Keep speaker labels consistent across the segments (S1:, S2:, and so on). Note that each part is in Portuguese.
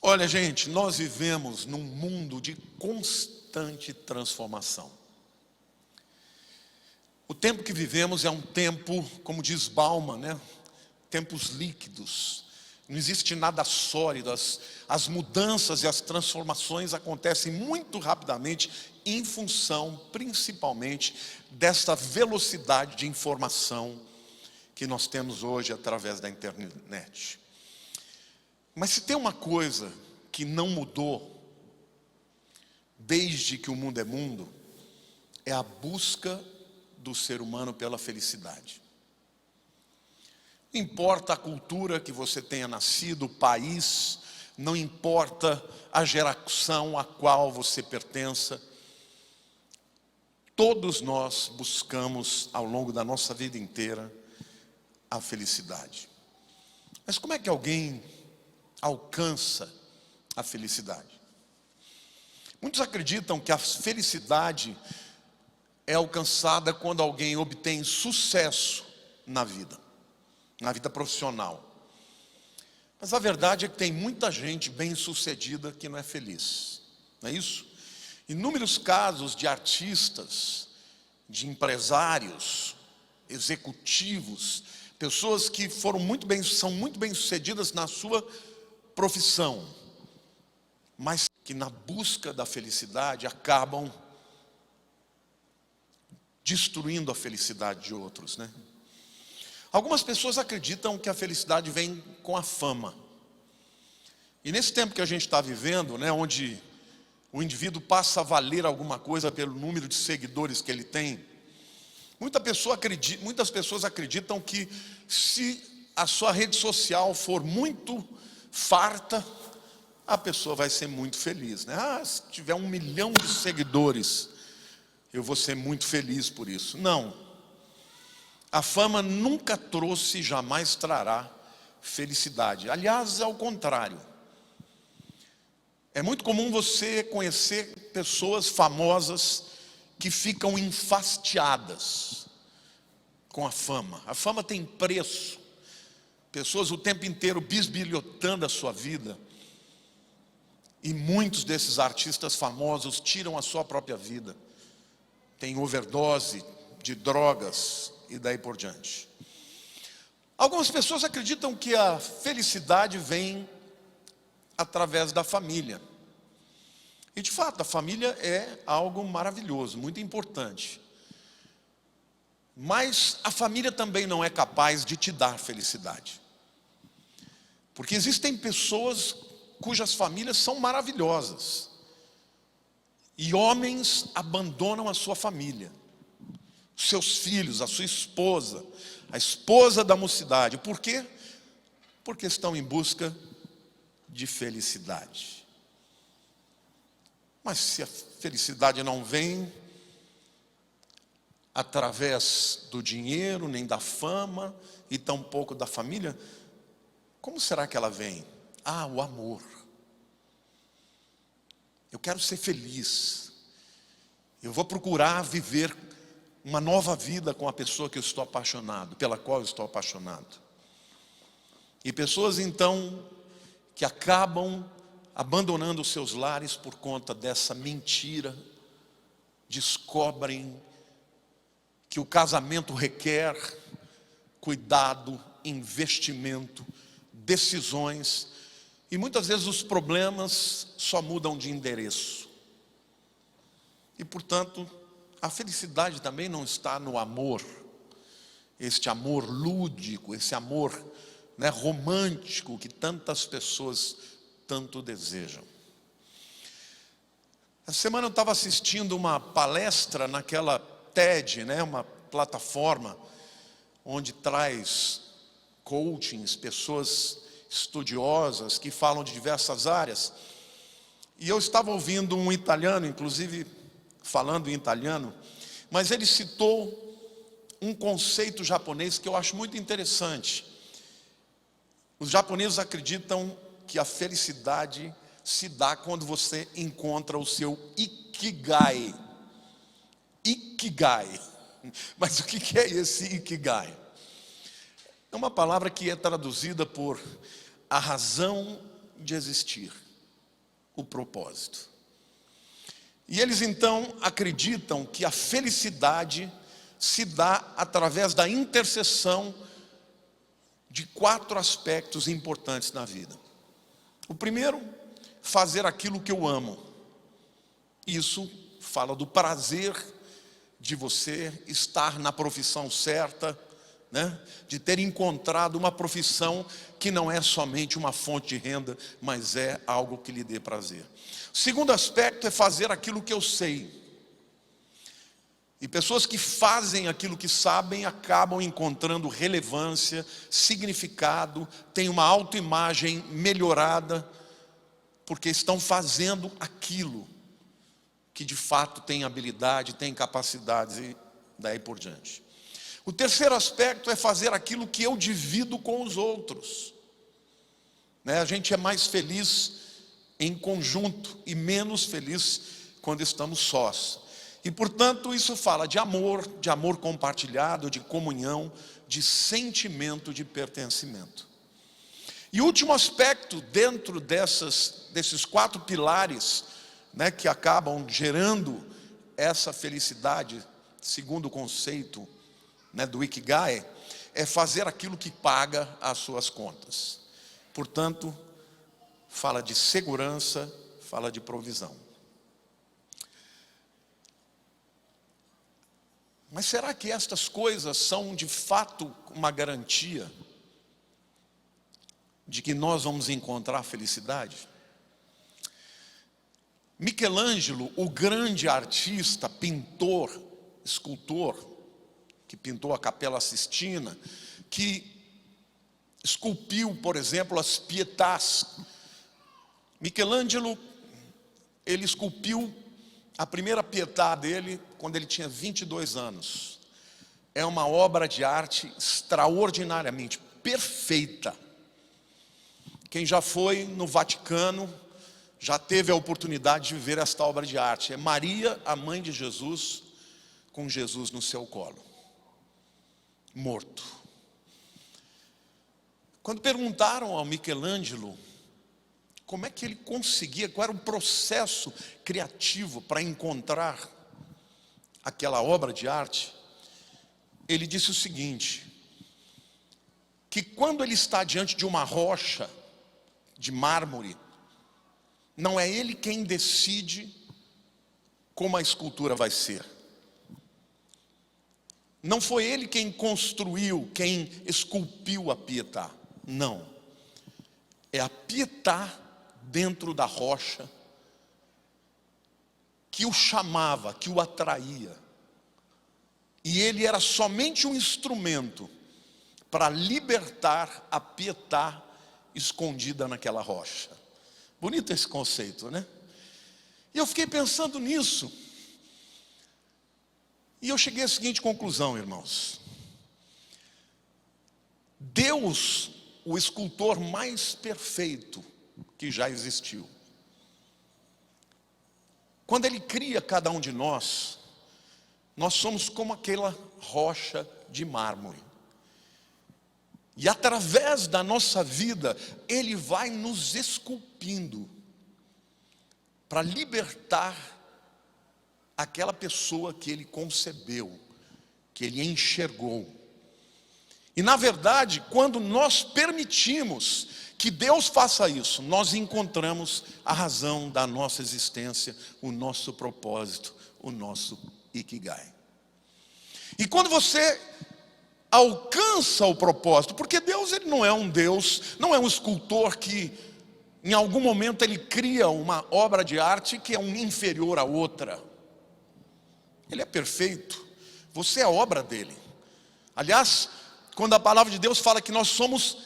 S1: Olha, gente, nós vivemos num mundo de constante transformação. O tempo que vivemos é um tempo, como diz Bauman, né? Tempos líquidos. Não existe nada sólido. As mudanças e as transformações acontecem muito rapidamente em função, principalmente, desta velocidade de informação que nós temos hoje através da internet. Mas se tem uma coisa que não mudou desde que o mundo é mundo, é a busca do ser humano pela felicidade. Não importa a cultura que você tenha nascido, o país, não importa a geração a qual você pertença, todos nós buscamos ao longo da nossa vida inteira a felicidade. Mas como é que alguém alcança a felicidade? Muitos acreditam que a felicidade é alcançada quando alguém obtém sucesso na vida profissional. Mas a verdade é que tem muita gente bem-sucedida que não é feliz, não é isso? Inúmeros casos de artistas, de empresários, executivos, pessoas que são muito bem-sucedidas na sua profissão, mas que na busca da felicidade acabam destruindo a felicidade de outros, né? Algumas pessoas acreditam que a felicidade vem com a fama. E nesse tempo que a gente está vivendo, né, onde o indivíduo passa a valer alguma coisa pelo número de seguidores que ele tem, muitas pessoas acreditam que se a sua rede social for muito farta, a pessoa vai ser muito feliz, né? Se tiver 1 milhão de seguidores, eu vou ser muito feliz por isso. Não. A fama nunca trouxe e jamais trará felicidade. Aliás, é o contrário. É muito comum você conhecer pessoas famosas que ficam enfastiadas com a fama. A fama tem preço. Pessoas o tempo inteiro bisbilhotando a sua vida. E muitos desses artistas famosos tiram a sua própria vida. Tem overdose de drogas e daí por diante. Algumas pessoas acreditam que a felicidade vem através da família. E de fato, a família é algo maravilhoso, muito importante. Mas a família também não é capaz de te dar felicidade. Porque existem pessoas cujas famílias são maravilhosas. E homens abandonam a sua família, seus filhos, a sua esposa, a esposa da mocidade. Por quê? Porque estão em busca de felicidade. Mas se a felicidade não vem através do dinheiro, nem da fama, e tampouco da família, como será que ela vem? O amor. Eu quero ser feliz. Eu vou procurar viver uma nova vida com a pessoa que eu estou apaixonado, pela qual eu estou apaixonado. E pessoas então que acabam abandonando os seus lares por conta dessa mentira, descobrem que o casamento requer cuidado, investimento, decisões, e muitas vezes os problemas só mudam de endereço. E portanto, a felicidade também não está no amor, este amor lúdico, esse amor, né, romântico que tantas pessoas tanto desejam. Essa semana eu estava assistindo uma palestra naquela TED, né, uma plataforma onde traz coachings, pessoas estudiosas que falam de diversas áreas. E eu estava ouvindo um italiano, inclusive falando em italiano, mas ele citou um conceito japonês que eu acho muito interessante. Os japoneses acreditam que a felicidade se dá quando você encontra o seu ikigai. Ikigai. Mas o que é esse ikigai? É uma palavra que é traduzida por a razão de existir. o propósito. E eles então acreditam que a felicidade se dá através da interseção de 4 aspectos importantes na vida. O primeiro, fazer aquilo que eu amo. Isso fala do prazer de você estar na profissão certa, né? De ter encontrado uma profissão que não é somente uma fonte de renda, mas é algo que lhe dê prazer. O segundo aspecto é fazer aquilo que eu sei. E pessoas que fazem aquilo que sabem acabam encontrando relevância, significado, têm uma autoimagem melhorada, porque estão fazendo aquilo que de fato tem habilidade, tem capacidades e daí por diante. O terceiro aspecto é fazer aquilo que eu divido com os outros. A gente é mais feliz em conjunto e menos feliz quando estamos sós. E portanto isso fala de amor compartilhado, de comunhão, de sentimento de pertencimento. E o último aspecto dentro desses 4 pilares, que acabam gerando essa felicidade, segundo o conceito do Ikigai, é fazer aquilo que paga as suas contas. Portanto, fala de segurança, fala de provisão. Mas será que estas coisas são de fato uma garantia de que nós vamos encontrar felicidade? Michelangelo, o grande artista, pintor, escultor, que pintou a Capela Sistina, que esculpiu, por exemplo, as Pietás. Michelangelo, ele esculpiu a primeira Pietà dele quando ele tinha 22 anos. É uma obra de arte extraordinariamente perfeita. Quem já foi no Vaticano já teve a oportunidade de ver esta obra de arte. É Maria, a mãe de Jesus, com Jesus no seu colo, morto. Quando perguntaram ao Michelangelo como é que ele conseguia, qual era o processo criativo para encontrar aquela obra de arte, ele disse o seguinte, que quando ele está diante de uma rocha de mármore, não é ele quem decide como a escultura vai ser. Não foi ele quem construiu, quem esculpiu a Pietà. Não. É a Pietà dentro da rocha que o chamava, que o atraía. E ele era somente um instrumento para libertar a Pietà escondida naquela rocha. Bonito esse conceito, né? E eu fiquei pensando nisso. E eu cheguei à seguinte conclusão, irmãos. Deus, o escultor mais perfeito que já existiu, quando Ele cria cada um de nós, nós somos como aquela rocha de mármore. E através da nossa vida, Ele vai nos esculpindo para libertar aquela pessoa que Ele concebeu, que Ele enxergou. E na verdade, quando nós permitimos que Deus faça isso, nós encontramos a razão da nossa existência, o nosso propósito, o nosso Ikigai. E quando você alcança o propósito, porque Deus, Ele não é um Deus, não é um escultor que em algum momento Ele cria uma obra de arte que é um inferior à outra. Ele é perfeito, você é a obra dele. Aliás, quando a palavra de Deus fala que nós somos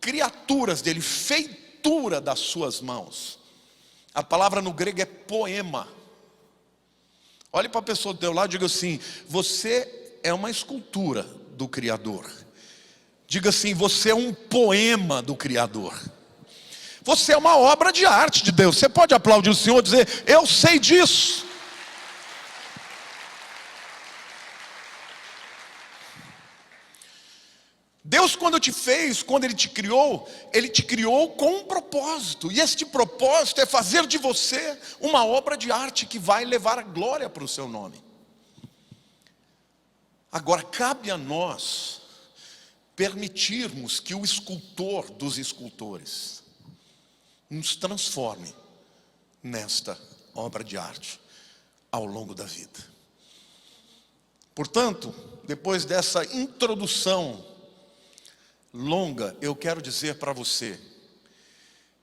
S1: criaturas dele, feitura das suas mãos, a palavra no grego é poema. Olhe para a pessoa do teu lado e diga assim: você é uma escultura do Criador. Diga assim: você é um poema do Criador. Você é uma obra de arte de Deus. Você pode aplaudir o Senhor e dizer: eu sei disso. Deus, quando Ele te criou com um propósito. E este propósito é fazer de você uma obra de arte que vai levar a glória para o seu nome. Agora, cabe a nós permitirmos que o escultor dos escultores nos transforme nesta obra de arte ao longo da vida. Portanto, depois dessa introdução longa, eu quero dizer para você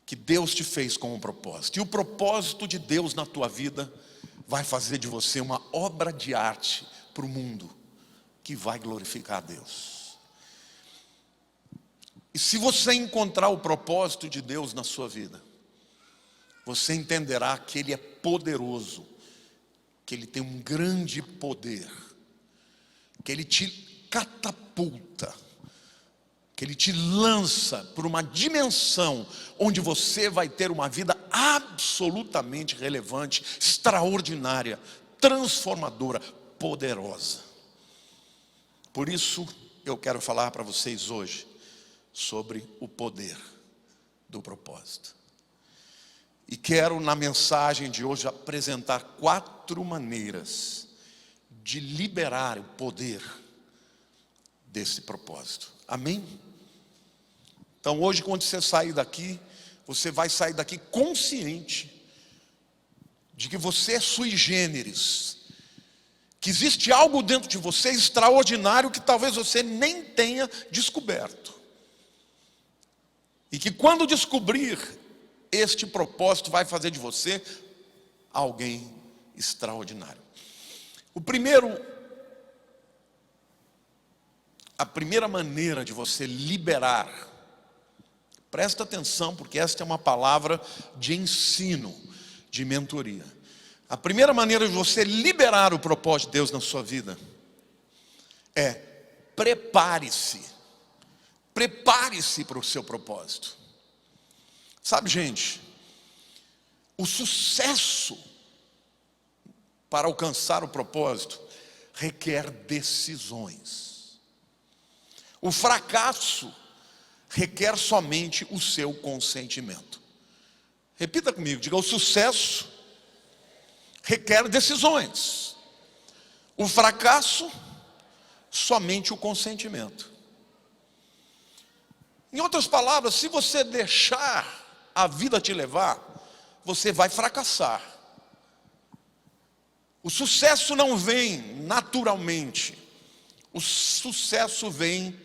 S1: que Deus te fez com um propósito. E o propósito de Deus na tua vida vai fazer de você uma obra de arte para o mundo que vai glorificar a Deus. E se você encontrar o propósito de Deus na sua vida, você entenderá que Ele é poderoso, que Ele tem um grande poder, que Ele te catapulta, que Ele te lança para uma dimensão onde você vai ter uma vida absolutamente relevante, extraordinária, transformadora, poderosa. Por isso eu quero falar para vocês hoje sobre o poder do propósito. E quero na mensagem de hoje apresentar 4 maneiras de liberar o poder desse propósito. Amém? Então hoje, quando você sair daqui, você vai sair daqui consciente de que você é sui generis, que existe algo dentro de você extraordinário que talvez você nem tenha descoberto. E que quando descobrir este propósito vai fazer de você alguém extraordinário. A primeira maneira de você liberar, presta atenção porque esta é uma palavra de ensino, de mentoria. A primeira maneira de você liberar o propósito de Deus na sua vida é prepare-se. Prepare-se para o seu propósito. Sabe, gente, o sucesso para alcançar o propósito requer decisões. O fracasso requer somente o seu consentimento. Repita comigo, diga: o sucesso requer decisões. O fracasso, somente o consentimento. Em outras palavras, se você deixar a vida te levar, você vai fracassar. O sucesso não vem naturalmente. O sucesso vem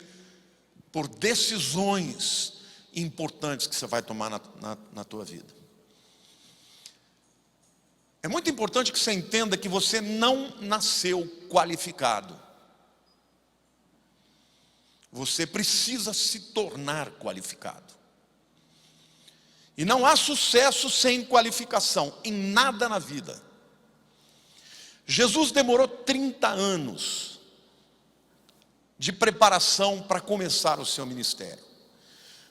S1: por decisões importantes que você vai tomar na tua vida. É muito importante que você entenda que você não nasceu qualificado. Você precisa se tornar qualificado. E não há sucesso sem qualificação, em nada na vida. Jesus demorou 30 anos de preparação para começar o seu ministério.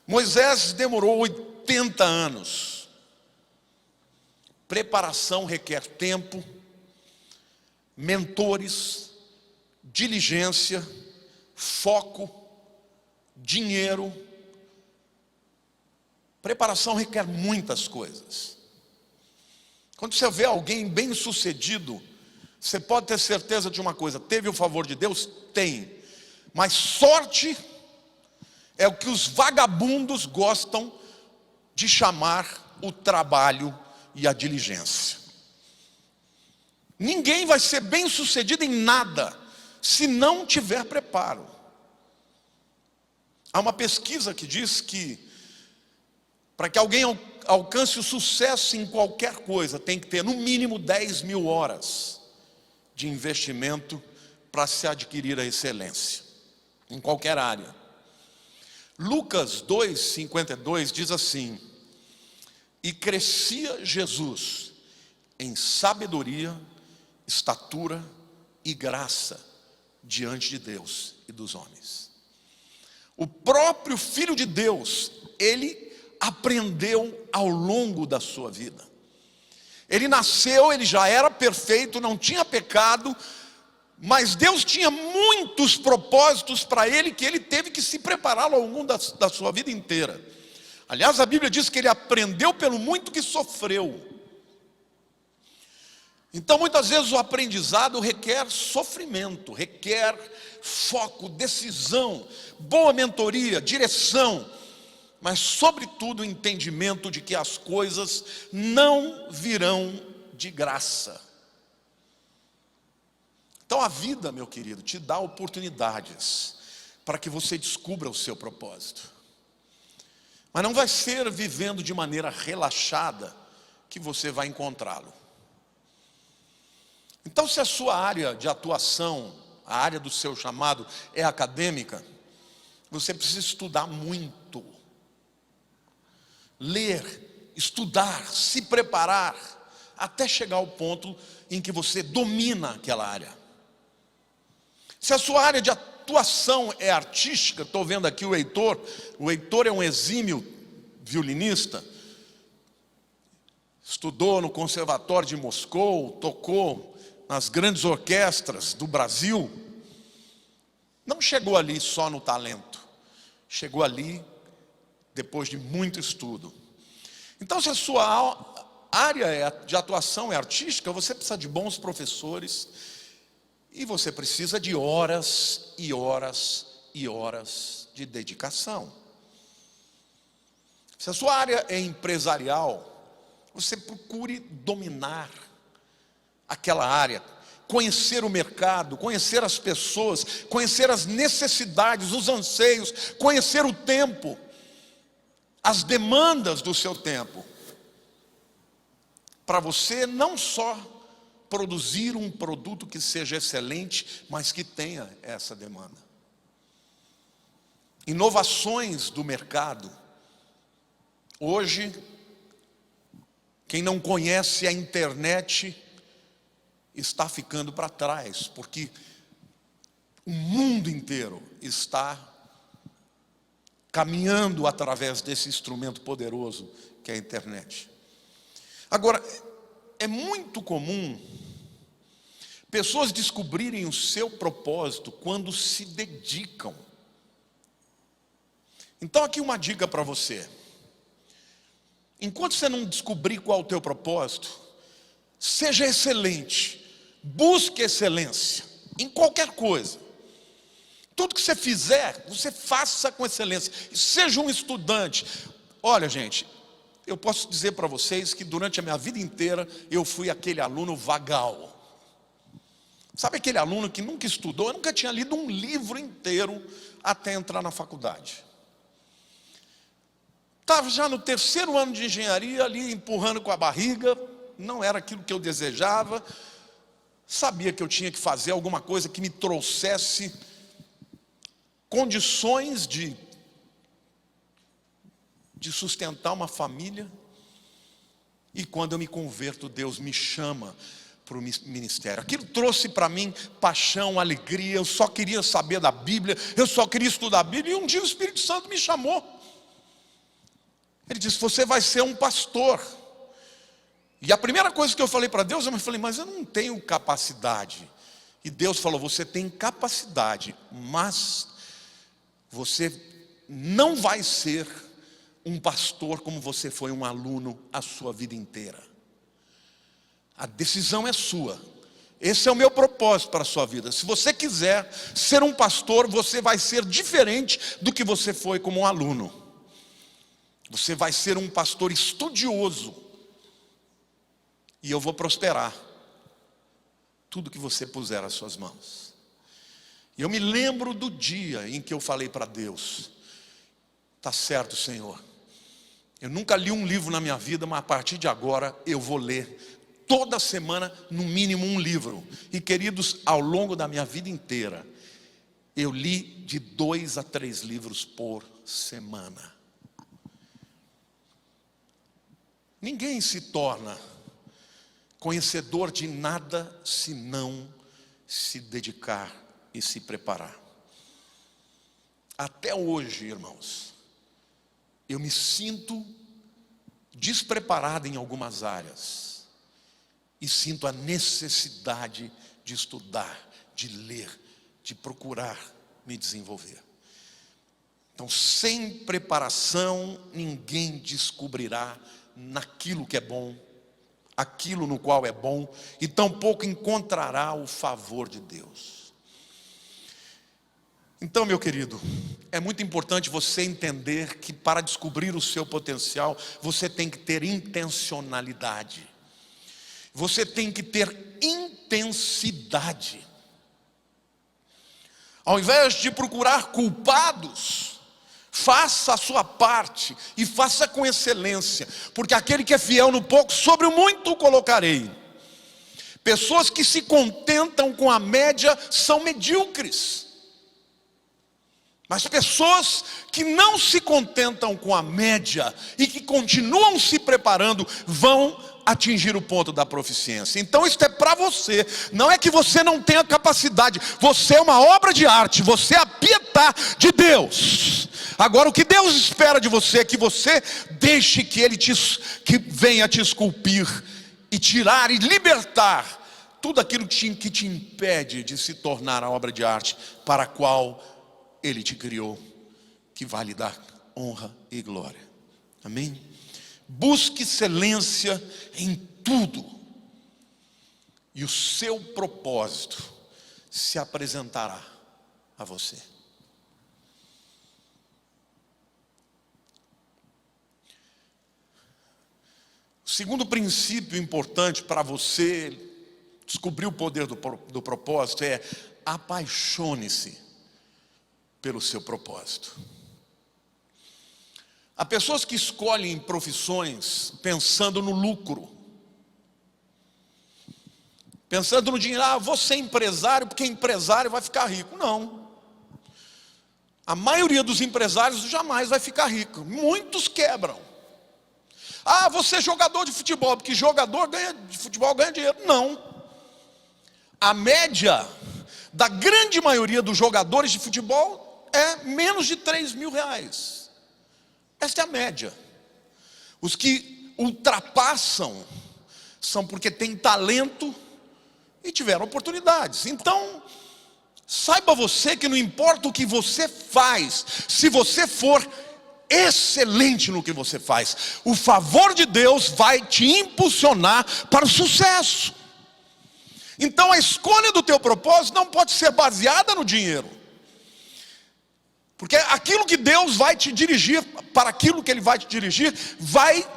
S1: Moisés demorou 80 anos. Preparação requer tempo, mentores, diligência, foco, dinheiro. Preparação requer muitas coisas. Quando você vê alguém bem sucedido, você pode ter certeza de uma coisa: teve o favor de Deus? Tem. Mas sorte é o que os vagabundos gostam de chamar o trabalho e a diligência. Ninguém vai ser bem sucedido em nada se não tiver preparo. Há uma pesquisa que diz que para que alguém alcance o sucesso em qualquer coisa, tem que ter no mínimo 10 mil horas de investimento para se adquirir a excelência, em qualquer área. Lucas 2:52 diz assim: e crescia Jesus em sabedoria, estatura e graça diante de Deus e dos homens. O próprio Filho de Deus, ele aprendeu ao longo da sua vida. Ele nasceu, ele já era perfeito, não tinha pecado, mas Deus tinha muitos propósitos para ele, que ele teve que se preparar ao longo da sua vida inteira. Aliás, a Bíblia diz que ele aprendeu pelo muito que sofreu. Então, muitas vezes o aprendizado requer sofrimento, requer foco, decisão, boa mentoria, direção, mas sobretudo o entendimento de que as coisas não virão de graça. Então a vida, meu querido, te dá oportunidades para que você descubra o seu propósito. Mas não vai ser vivendo de maneira relaxada que você vai encontrá-lo. Então, se a sua área de atuação, a área do seu chamado é acadêmica, você precisa estudar muito. Ler, estudar, se preparar, até chegar ao ponto em que você domina aquela área. Se a sua área de atuação é artística, estou vendo aqui o Heitor é um exímio violinista, estudou no Conservatório de Moscou, tocou nas grandes orquestras do Brasil. Não chegou ali só no talento, chegou ali depois de muito estudo. Então, se a sua área de atuação é artística, você precisa de bons professores e você precisa de horas e horas e horas de dedicação. Se a sua área é empresarial, você procure dominar aquela área, conhecer o mercado, conhecer as pessoas, conhecer as necessidades, os anseios, conhecer o tempo, as demandas do seu tempo, para você não só produzir um produto que seja excelente, mas que tenha essa demanda. Inovações do mercado. Hoje, quem não conhece a internet está ficando para trás, porque o mundo inteiro está caminhando através desse instrumento poderoso que é a internet. Agora, é muito comum pessoas descobrirem o seu propósito quando se dedicam. Então aqui uma dica para você. Enquanto você não descobrir qual é o teu propósito, seja excelente. Busque excelência em qualquer coisa. Tudo que você fizer, você faça com excelência. Seja um estudante. Olha, gente, eu posso dizer para vocês que durante a minha vida inteira eu fui aquele aluno vagal. Sabe aquele aluno que nunca estudou, eu nunca tinha lido um livro inteiro até entrar na faculdade. Estava já no 3º ano de engenharia, ali empurrando com a barriga, não era aquilo que eu desejava. Sabia que eu tinha que fazer alguma coisa que me trouxesse condições de sustentar uma família. E quando eu me converto, Deus me chama para o ministério. Aquilo trouxe para mim paixão, alegria. Eu só queria saber da Bíblia, eu só queria estudar a Bíblia. E um dia o Espírito Santo me chamou. Ele disse: você vai ser um pastor. E a primeira coisa que eu falei para Deus, eu falei: mas eu não tenho capacidade. E Deus falou: você tem capacidade, mas você não vai ser um pastor como você foi um aluno a sua vida inteira. A decisão é sua. Esse é o meu propósito para a sua vida. Se você quiser ser um pastor, você vai ser diferente do que você foi como um aluno. Você vai ser um pastor estudioso. E eu vou prosperar tudo que você puser às suas mãos. E eu me lembro do dia em que eu falei para Deus: tá certo, Senhor, eu nunca li um livro na minha vida, mas a partir de agora eu vou ler toda semana no mínimo um livro. E queridos, ao longo da minha vida inteira eu li de 2 a 3 livros por semana. Ninguém se torna conhecedor de nada se não se dedicar e se preparar. Até hoje, irmãos, eu me sinto despreparado em algumas áreas e sinto a necessidade de estudar, de ler, de procurar me desenvolver. Então, sem preparação, ninguém descobrirá naquilo que é bom, aquilo no qual é bom, e tampouco encontrará o favor de Deus. Então, meu querido, é muito importante você entender que para descobrir o seu potencial, você tem que ter intencionalidade. Você tem que ter intensidade. Ao invés de procurar culpados, faça a sua parte e faça com excelência, porque aquele que é fiel no pouco, sobre o muito o colocarei. Pessoas que se contentam com a média são medíocres, mas pessoas que não se contentam com a média e que continuam se preparando, vão atingir o ponto da proficiência. Então isso é para você, não é que você não tenha capacidade, você é uma obra de arte, você é a pietá de Deus. Agora o que Deus espera de você é que você deixe que Ele que venha te esculpir e tirar e libertar tudo aquilo que te impede de se tornar a obra de arte para a qual Ele te criou, que vai lhe dar honra e glória. Amém? Busque excelência em tudo, e o seu propósito se apresentará a você. O segundo princípio importante para você descobrir o poder do propósito é: apaixone-se pelo seu propósito. Há pessoas que escolhem profissões pensando no lucro, pensando no dinheiro. Vou ser empresário porque empresário vai ficar rico. Não, a maioria dos empresários jamais vai ficar rico. Muitos quebram. Vou ser jogador de futebol porque jogador de futebol ganha dinheiro. Não, a média da grande maioria dos jogadores de futebol é menos de 3 mil reais. Esta é a média. Os que ultrapassam são porque têm talento e tiveram oportunidades. Então, saiba você que não importa o que você faz, se você for excelente no que você faz, o favor de Deus vai te impulsionar para o sucesso. Então a escolha do teu propósito não pode ser baseada no dinheiro, porque aquilo que Deus vai te dirigir, para aquilo que Ele vai te dirigir, vai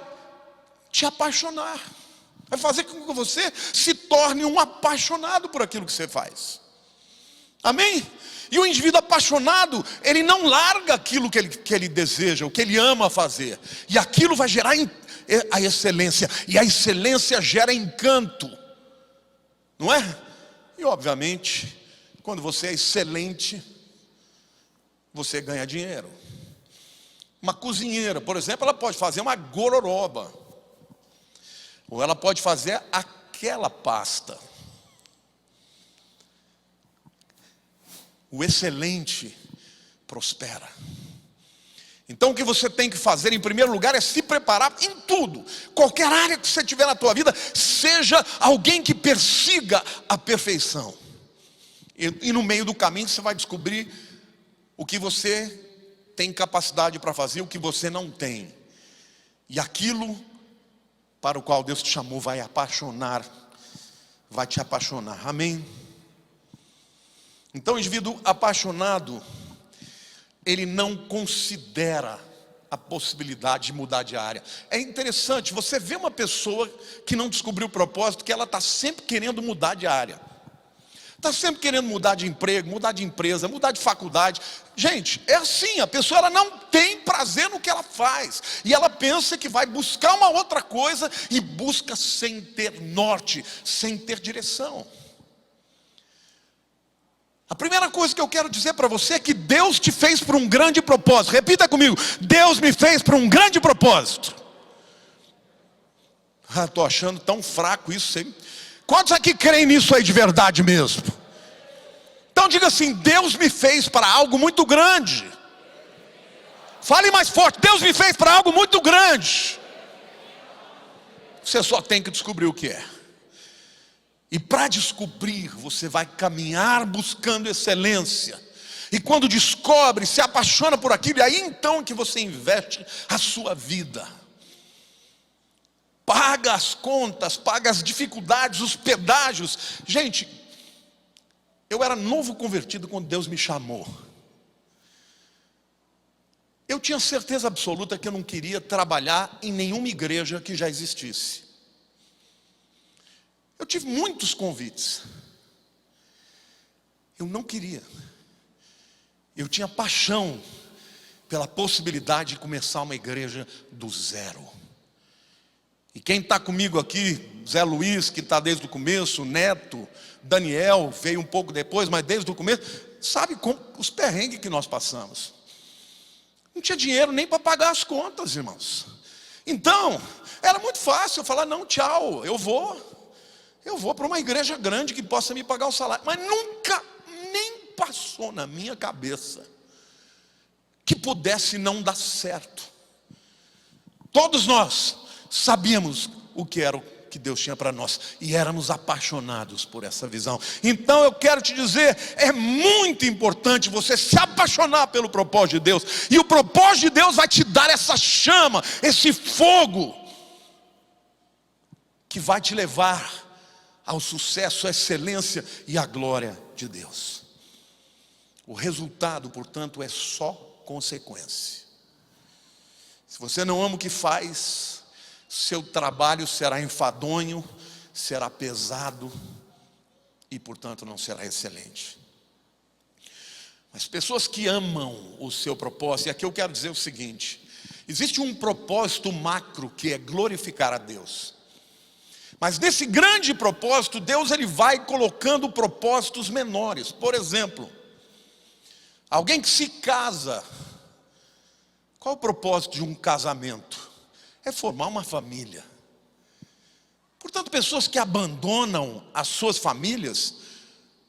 S1: te apaixonar, vai fazer com que você se torne um apaixonado por aquilo que você faz. Amém? E o indivíduo apaixonado, ele não larga aquilo que ele deseja, o que ele ama fazer, e aquilo vai gerar a excelência, e a excelência gera encanto, não é? E obviamente, quando você é excelente, você ganha dinheiro. Uma cozinheira, por exemplo, ela pode fazer uma gororoba, ou ela pode fazer aquela pasta. O excelente prospera. Então o que você tem que fazer em primeiro lugar é se preparar em tudo. Qualquer área que você tiver na tua vida, seja alguém que persiga a perfeição. E no meio do caminho você vai descobrir o que você tem capacidade para fazer, o que você não tem. E aquilo para o qual Deus te chamou vai te apaixonar. Amém? Então o indivíduo apaixonado, ele não considera a possibilidade de mudar de área. É interessante, você vê uma pessoa que não descobriu o propósito, que ela está sempre querendo mudar de área. Está sempre querendo mudar de emprego, mudar de empresa, mudar de faculdade. Gente, é assim, a pessoa ela não tem prazer no que ela faz. E ela pensa que vai buscar uma outra coisa e busca sem ter norte, sem ter direção. A primeira coisa que eu quero dizer para você é que Deus te fez para um grande propósito. Repita comigo: Deus me fez para um grande propósito. Estou achando tão fraco isso, hein? Quantos aqui creem nisso aí de verdade mesmo? Então diga assim: Deus me fez para algo muito grande. Fale mais forte: Deus me fez para algo muito grande. Você só tem que descobrir o que é. E para descobrir, você vai caminhar buscando excelência. E quando descobre, se apaixona por aquilo, e aí então que você investe a sua vida. Paga as contas, paga as dificuldades, os pedágios. Gente, eu era novo convertido quando Deus me chamou. Eu tinha certeza absoluta que eu não queria trabalhar em nenhuma igreja que já existisse. Eu tive muitos convites. Eu não queria. Eu tinha paixão pela possibilidade de começar uma igreja do zero. E quem está comigo aqui, Zé Luiz, que está desde o começo, Neto, Daniel, veio um pouco depois, mas desde o começo, sabe como os perrengues que nós passamos. Não tinha dinheiro nem para pagar as contas, irmãos. Então, era muito fácil eu falar, não, tchau, eu vou para uma igreja grande que possa me pagar o salário. Mas nunca, nem passou na minha cabeça que pudesse não dar certo. Todos nós sabíamos o que era o que Deus tinha para nós, e éramos apaixonados por essa visão. Então eu quero te dizer, é muito importante você se apaixonar pelo propósito de Deus, e o propósito de Deus vai te dar essa chama, esse fogo, que vai te levar ao sucesso, à excelência e à glória de Deus. O resultado, portanto, é só consequência. Se você não ama o que faz, seu trabalho será enfadonho, será pesado e, portanto, não será excelente. Mas pessoas que amam o seu propósito, e aqui eu quero dizer o seguinte: existe um propósito macro que é glorificar a Deus. Mas nesse grande propósito, Deus ele vai colocando propósitos menores. Por exemplo, alguém que se casa, qual é o propósito de um casamento? É formar uma família. Portanto, pessoas que abandonam as suas famílias,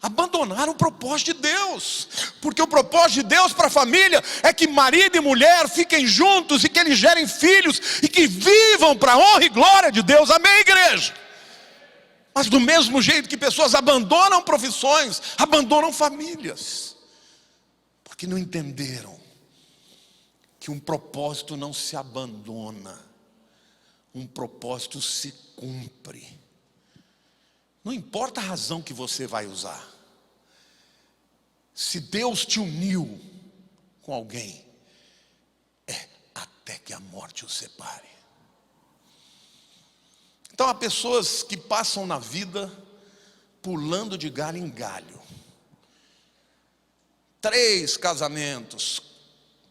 S1: abandonaram o propósito de Deus. Porque o propósito de Deus para a família é que marido e mulher fiquem juntos e que eles gerem filhos e que vivam para a honra e glória de Deus. Amém, igreja? Mas do mesmo jeito que pessoas abandonam profissões, abandonam famílias, porque não entenderam que um propósito não se abandona, um propósito se cumpre. Não importa a razão que você vai usar. Se Deus te uniu com alguém, é até que a morte o separe. Então há pessoas que passam na vida pulando de galho em galho. 3 casamentos,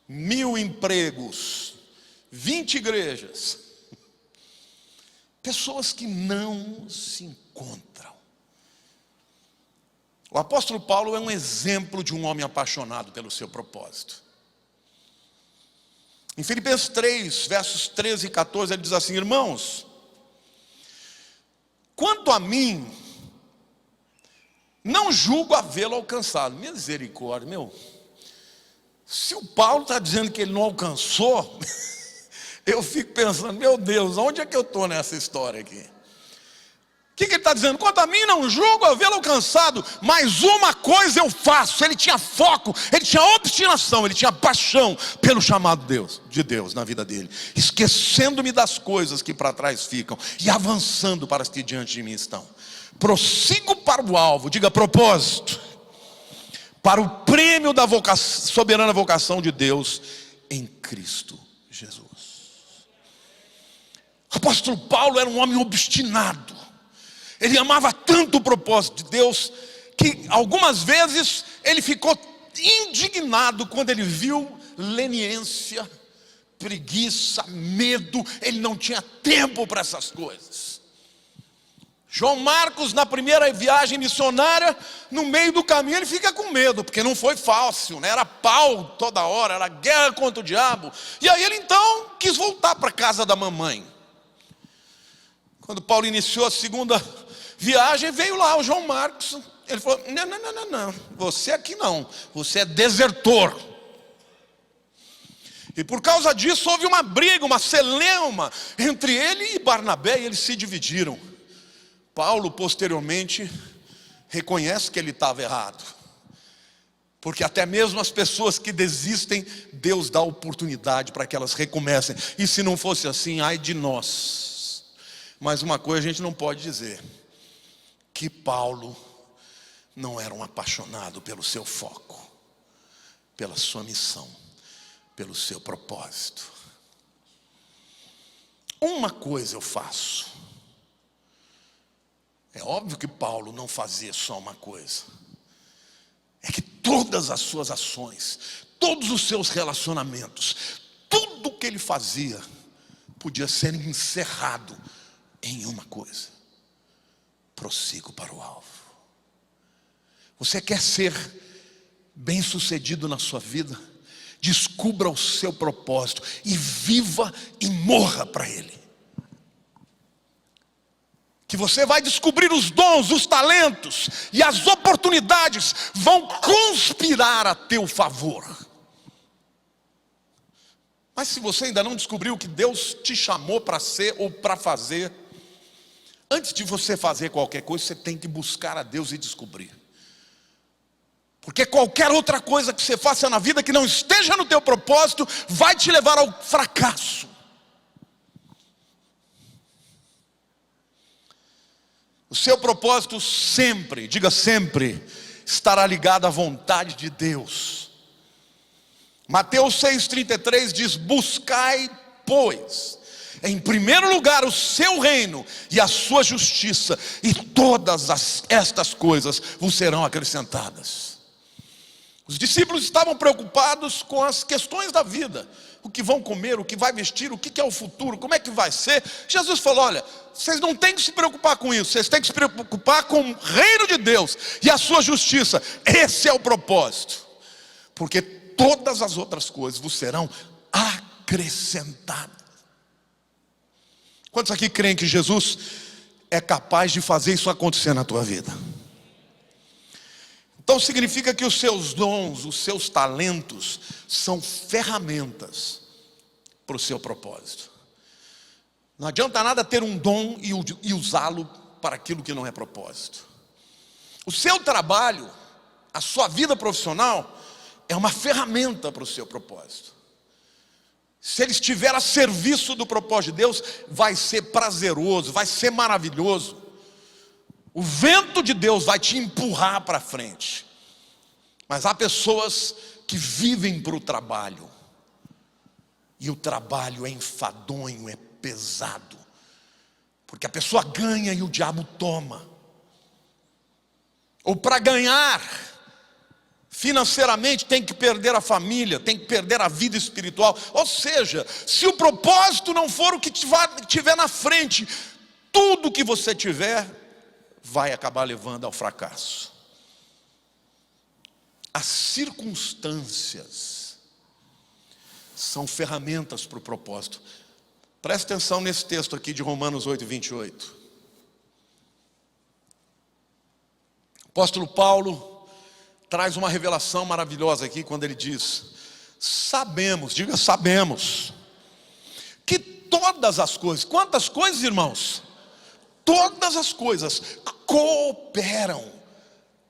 S1: 1000 empregos, 20 igrejas. Pessoas que não se encontram. O apóstolo Paulo é um exemplo de um homem apaixonado pelo seu propósito. Em Filipenses 3, versos 13 e 14, ele diz assim: irmãos, quanto a mim, não julgo havê-lo alcançado. Misericórdia, meu. Se o Paulo está dizendo que ele não alcançou, eu fico pensando, meu Deus, onde é que eu estou nessa história aqui? O que ele está dizendo? Quanto a mim, não julgo havê-lo alcançado, mas uma coisa eu faço. Ele tinha foco, ele tinha obstinação, ele tinha paixão pelo chamado de Deus na vida dele, esquecendo-me das coisas que para trás ficam e avançando para as que diante de mim estão. Prossigo para o alvo, diga propósito, para o prêmio da soberana vocação de Deus em Cristo Jesus. O apóstolo Paulo era um homem obstinado. Ele amava tanto o propósito de Deus, que algumas vezes ele ficou indignado quando ele viu leniência, preguiça, medo. Ele não tinha tempo para essas coisas. João Marcos, na primeira viagem missionária, no meio do caminho ele fica com medo, porque não foi fácil, né? Era pau toda hora, era guerra contra o diabo. E aí ele então quis voltar para a casa da mamãe. Quando Paulo iniciou a segunda viagem, veio lá o João Marcos. Ele falou: não, você aqui não, você é desertor. E por causa disso houve uma briga, uma celeuma entre ele e Barnabé, e eles se dividiram. Paulo posteriormente reconhece que ele estava errado. Porque até mesmo as pessoas que desistem, Deus dá oportunidade para que elas recomecem. E se não fosse assim, ai de nós. Mas uma coisa a gente não pode dizer: que Paulo não era um apaixonado pelo seu foco, pela sua missão, pelo seu propósito. Uma coisa eu faço. É óbvio que Paulo não fazia só uma coisa. É que todas as suas ações, todos os seus relacionamentos, tudo que ele fazia, podia ser encerrado em uma coisa: prossigo para o alvo. Você quer ser bem-sucedido na sua vida? Descubra o seu propósito e viva e morra para ele. Que você vai descobrir os dons, os talentos e as oportunidades vão conspirar a teu favor. Mas se você ainda não descobriu o que Deus te chamou para ser ou para fazer, antes de você fazer qualquer coisa, você tem que buscar a Deus e descobrir. Porque qualquer outra coisa que você faça na vida que não esteja no teu propósito vai te levar ao fracasso. O seu propósito sempre, diga sempre, estará ligado à vontade de Deus. Mateus 6,33 diz: buscai, pois, em primeiro lugar o seu reino e a sua justiça, e todas estas coisas vos serão acrescentadas. Os discípulos estavam preocupados com as questões da vida: o que vão comer, o que vai vestir, o que é o futuro, como é que vai ser. Jesus falou: olha, vocês não têm que se preocupar com isso, vocês têm que se preocupar com o reino de Deus e a sua justiça. Esse é o propósito, porque todas as outras coisas vos serão acrescentadas. Quantos aqui creem que Jesus é capaz de fazer isso acontecer na tua vida? Então significa que os seus dons, os seus talentos são ferramentas para o seu propósito. Não adianta nada ter um dom e usá-lo para aquilo que não é propósito. O seu trabalho, a sua vida profissional é uma ferramenta para o seu propósito. Se ele estiver a serviço do propósito de Deus, vai ser prazeroso, vai ser maravilhoso. O vento de Deus vai te empurrar para frente. Mas há pessoas que vivem para o trabalho. E o trabalho é enfadonho, é pesado. Porque a pessoa ganha e o diabo toma. Ou para ganhar financeiramente tem que perder a família, tem que perder a vida espiritual. Ou seja, se o propósito não for o que tiver na frente, tudo que você tiver vai acabar levando ao fracasso. As circunstâncias são ferramentas para o propósito. Preste atenção nesse texto aqui de Romanos 8:28. O apóstolo Paulo traz uma revelação maravilhosa aqui quando ele diz: sabemos, diga sabemos, que todas as coisas, quantas coisas, irmãos? Todas as coisas cooperam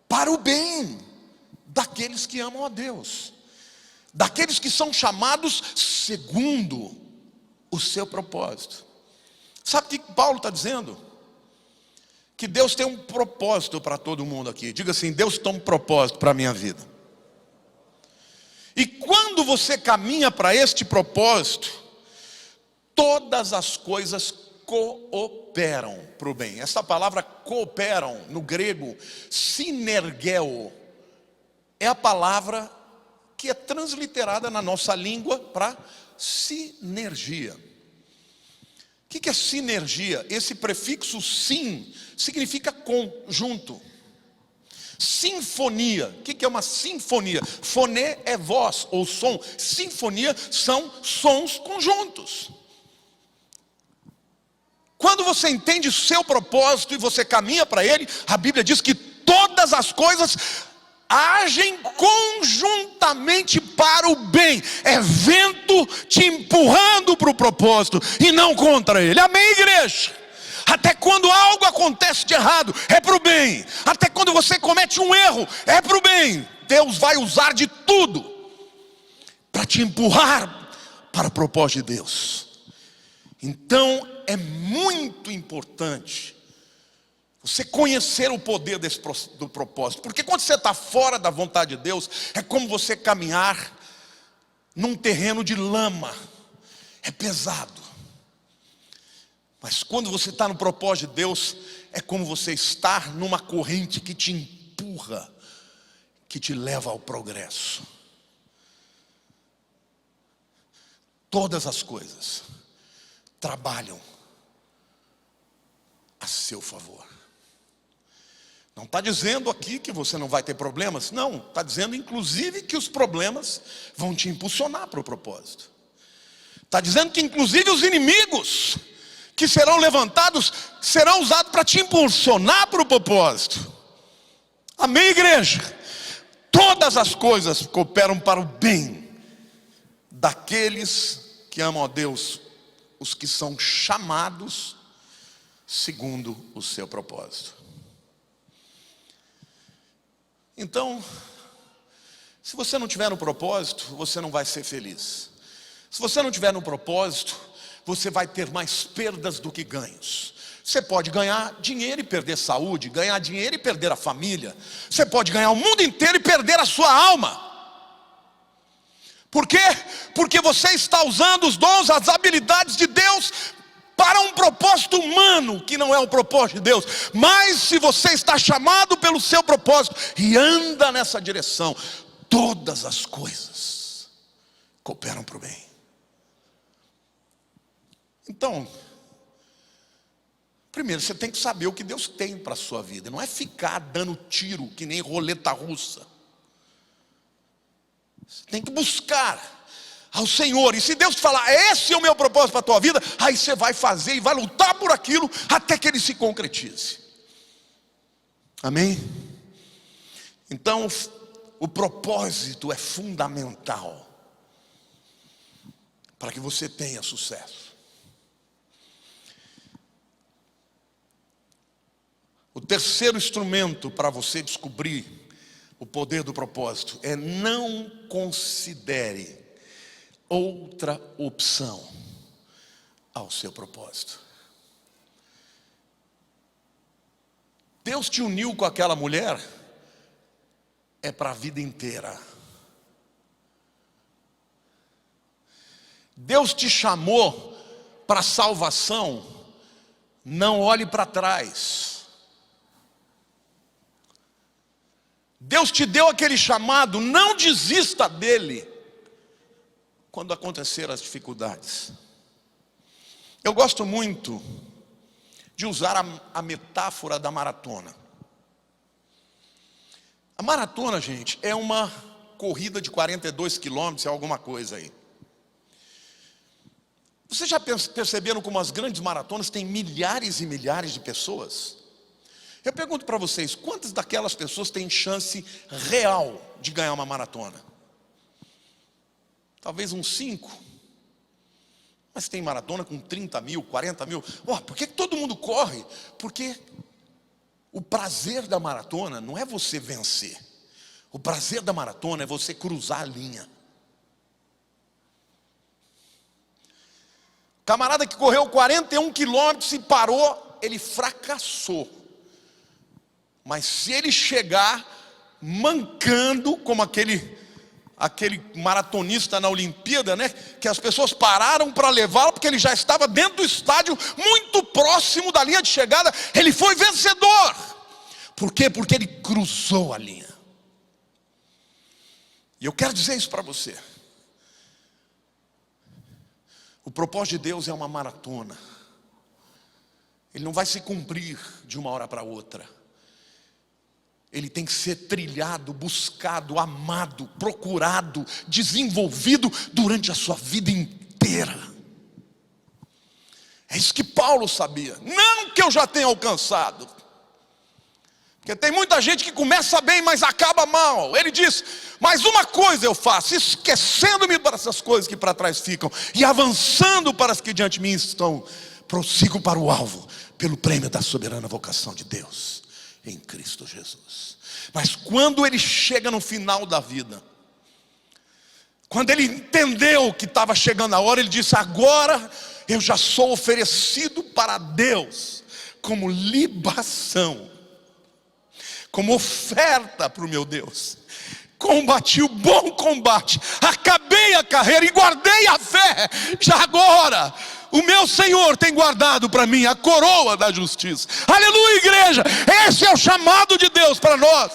S1: para o bem daqueles que amam a Deus, daqueles que são chamados segundo o seu propósito. Sabe o que Paulo está dizendo? Que Deus tem um propósito para todo mundo aqui. Diga assim: Deus tem um propósito para a minha vida. E quando você caminha para este propósito, todas as coisas cooperam para o bem. Essa palavra cooperam, no grego, sinergeo, é a palavra que é transliterada na nossa língua para sinergia. O que é sinergia? Esse prefixo sim significa conjunto. Sinfonia. O que é uma sinfonia? Foné é voz ou som. Sinfonia são sons conjuntos. Quando você entende o seu propósito e você caminha para ele, a Bíblia diz que todas as coisas agem conjuntamente para o bem. É vento te empurrando para o propósito e não contra ele. Amém, igreja? Até quando algo acontece de errado, é para o bem. Até quando você comete um erro, é para o bem. Deus vai usar de tudo para te empurrar para o propósito de Deus. Então é muito importante você conhecer o poder do propósito. Porque quando você está fora da vontade de Deus, é como você caminhar num terreno de lama. É pesado. Mas quando você está no propósito de Deus, é como você estar numa corrente que te empurra, que te leva ao progresso. Todas as coisas trabalham a seu favor. Não está dizendo aqui que você não vai ter problemas. Não, está dizendo inclusive que os problemas vão te impulsionar para o propósito. Está dizendo que inclusive os inimigos que serão levantados serão usados para te impulsionar para o propósito. Amém, igreja? Todas as coisas cooperam para o bem daqueles que amam a Deus, os que são chamados segundo o seu propósito. Então, se você não tiver no propósito, você não vai ser feliz. Se você não tiver no propósito, você vai ter mais perdas do que ganhos. Você pode ganhar dinheiro e perder saúde, ganhar dinheiro e perder a família. Você pode ganhar o mundo inteiro e perder a sua alma. Por quê? Porque você está usando os dons, as habilidades de Deus para um propósito humano, que não é o propósito de Deus. Mas se você está chamado pelo seu propósito e anda nessa direção, todas as coisas cooperam para o bem. Então, primeiro você tem que saber o que Deus tem para a sua vida. Não é ficar dando tiro que nem roleta russa. Você tem que buscar ao Senhor. E se Deus te falar, esse é o meu propósito para a tua vida, aí você vai fazer e vai lutar por aquilo até que ele se concretize. Amém? Então, o propósito é fundamental para que você tenha sucesso. O terceiro instrumento para você descobrir o poder do propósito é: não considere outra opção ao seu propósito. Deus te uniu com aquela mulher, é para a vida inteira. Deus te chamou para a salvação, não olhe para trás. Deus te deu aquele chamado, não desista dele quando acontecer as dificuldades. Eu gosto muito de usar a metáfora da maratona. A maratona, gente, é uma corrida de 42 quilômetros, é alguma coisa aí. Vocês já perceberam como as grandes maratonas têm milhares e milhares de pessoas? Eu pergunto para vocês, quantas daquelas pessoas têm chance real de ganhar uma maratona? Talvez uns 5. Mas tem maratona com 30 mil, 40 mil. Por que todo mundo corre? Porque o prazer da maratona não é você vencer. O prazer da maratona é você cruzar a linha. Camarada que correu 41 quilômetros e parou, ele fracassou. Mas se ele chegar mancando, como aquele maratonista na Olimpíada, né? Que as pessoas pararam para levá-lo, porque ele já estava dentro do estádio, muito próximo da linha de chegada, ele foi vencedor. Por quê? Porque ele cruzou a linha. E eu quero dizer isso para você. O propósito de Deus é uma maratona. Ele não vai se cumprir de uma hora para outra. Ele tem que ser trilhado, buscado, amado, procurado, desenvolvido durante a sua vida inteira. É isso que Paulo sabia. Não que eu já tenha alcançado. Porque tem muita gente que começa bem, mas acaba mal. Ele diz, mas uma coisa eu faço, esquecendo-me para essas coisas que para trás ficam, e avançando para as que diante de mim estão. prossigo para o alvo, pelo prêmio da soberana vocação de Deus em Cristo Jesus. Mas quando ele chega no final da vida, quando ele entendeu que estava chegando a hora, ele disse: agora eu já sou oferecido para Deus como libação, como oferta para o meu Deus. Combati o bom combate, acabei a carreira e guardei a fé. Já agora o meu Senhor tem guardado para mim a coroa da justiça. Aleluia, igreja. Esse é o chamado de Deus para nós.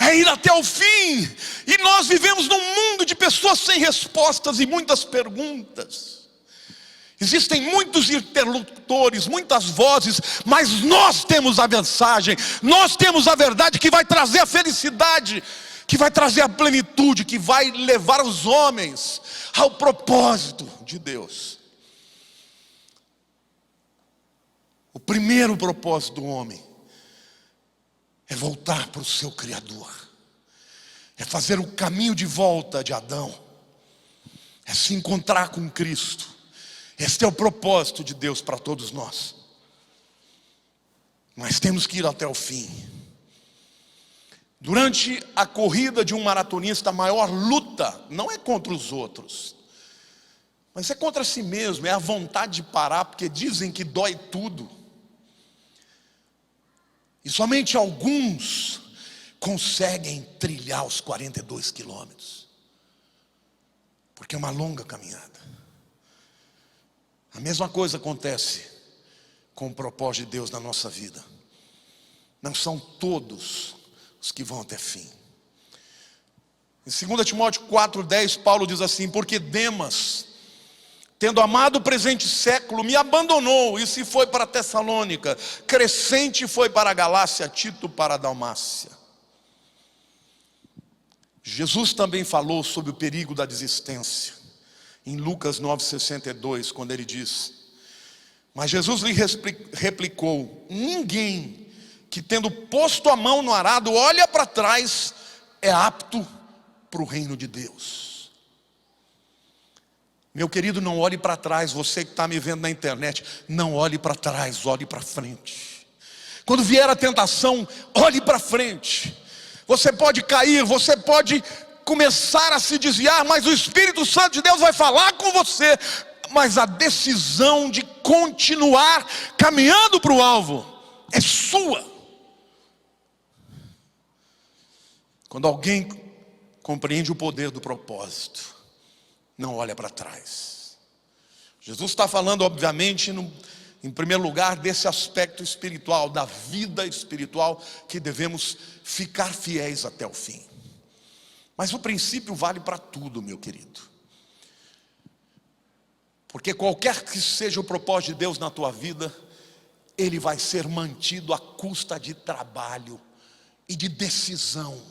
S1: É ir até o fim. E nós vivemos num mundo de pessoas sem respostas e muitas perguntas. Existem muitos interlocutores, muitas vozes, mas nós temos a mensagem, nós temos a verdade que vai trazer a felicidade, que vai trazer a plenitude, que vai levar os homens ao propósito de Deus. O primeiro propósito do homem é voltar para o seu Criador, é fazer o caminho de volta de Adão, é se encontrar com Cristo. Este é o propósito de Deus para todos nós. Mas temos que ir até o fim. Durante a corrida de um maratonista, a maior luta não é contra os outros, mas é contra si mesmo, é a vontade de parar, porque dizem que dói tudo. E somente alguns conseguem trilhar os 42 quilômetros, porque é uma longa caminhada. A mesma coisa acontece com o propósito de Deus na nossa vida. Não são todos os que vão até fim. Em 2 Timóteo 4,10, Paulo diz assim: porque Demas, tendo amado o presente século, me abandonou e se foi para Tessalônica. Crescente foi para a Galácia, Tito para a Dalmácia. Jesus também falou sobre o perigo da desistência. Em Lucas 9,62, quando ele diz: mas Jesus lhe replicou: ninguém que tendo posto a mão no arado olha para trás é apto para o reino de Deus. Meu querido, não olhe para trás. Você que está me vendo na internet, não olhe para trás, olhe para frente. Quando vier a tentação, olhe para frente. Você pode cair, você pode começar a se desviar, mas o Espírito Santo de Deus vai falar com você. Mas a decisão de continuar caminhando para o alvo é sua. Quando alguém compreende o poder do propósito, não olha para trás. Jesus está falando, obviamente, em primeiro lugar, desse aspecto espiritual, da vida espiritual, que devemos ficar fiéis até o fim. Mas o princípio vale para tudo, meu querido. Porque qualquer que seja o propósito de Deus na tua vida, ele vai ser mantido à custa de trabalho e de decisão.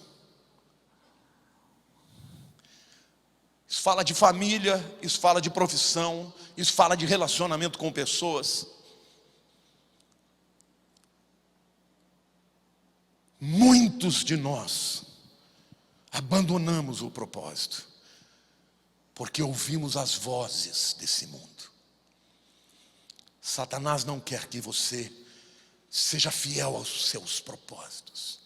S1: Isso fala de família, isso fala de profissão, isso fala de relacionamento com pessoas. Muitos de nós abandonamos o propósito, porque ouvimos as vozes desse mundo. Satanás não quer que você seja fiel aos seus propósitos.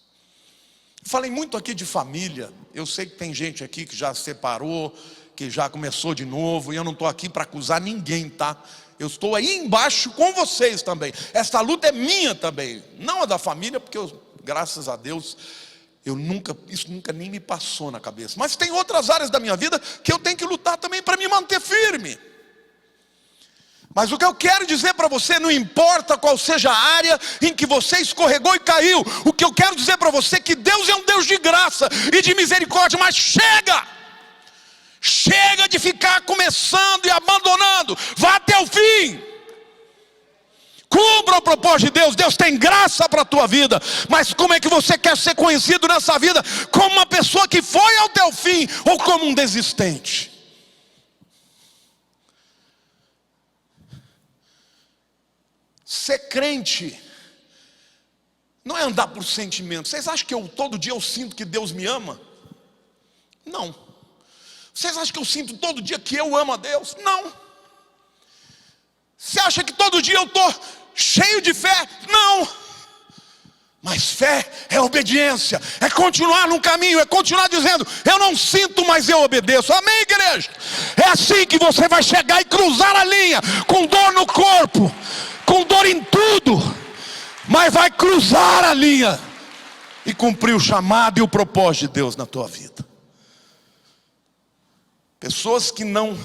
S1: Falei muito aqui de família. Eu sei que tem gente aqui que já se separou, que já começou de novo, e eu não estou aqui para acusar ninguém, tá? Eu estou aí embaixo com vocês também. Essa luta é minha também, não a da família, porque eu, graças a Deus, isso nunca nem me passou na cabeça. Mas tem outras áreas da minha vida que eu tenho que lutar também para me manter firme. Mas o que eu quero dizer para você, não importa qual seja a área em que você escorregou e caiu, o que eu quero dizer para você é que Deus é um Deus de graça e de misericórdia. Mas chega de ficar começando e abandonando. Vá até o fim. Cumpra o propósito de Deus. Deus tem graça para a tua vida. Mas como é que você quer ser conhecido nessa vida? Como uma pessoa que foi até o fim ou como um desistente? Ser crente não é andar por sentimento. Vocês acham que todo dia eu sinto que Deus me ama? Não. Vocês acham que eu sinto todo dia que eu amo a Deus? Não. Você acha que todo dia eu estou cheio de fé? Não. Mas fé é obediência, é continuar no caminho, é continuar dizendo: eu não sinto, mas eu obedeço. Amém, igreja? É assim que você vai chegar e cruzar a linha, com dor no corpo, com dor em tudo, mas vai cruzar a linha e cumprir o chamado e o propósito de Deus na tua vida. Pessoas que não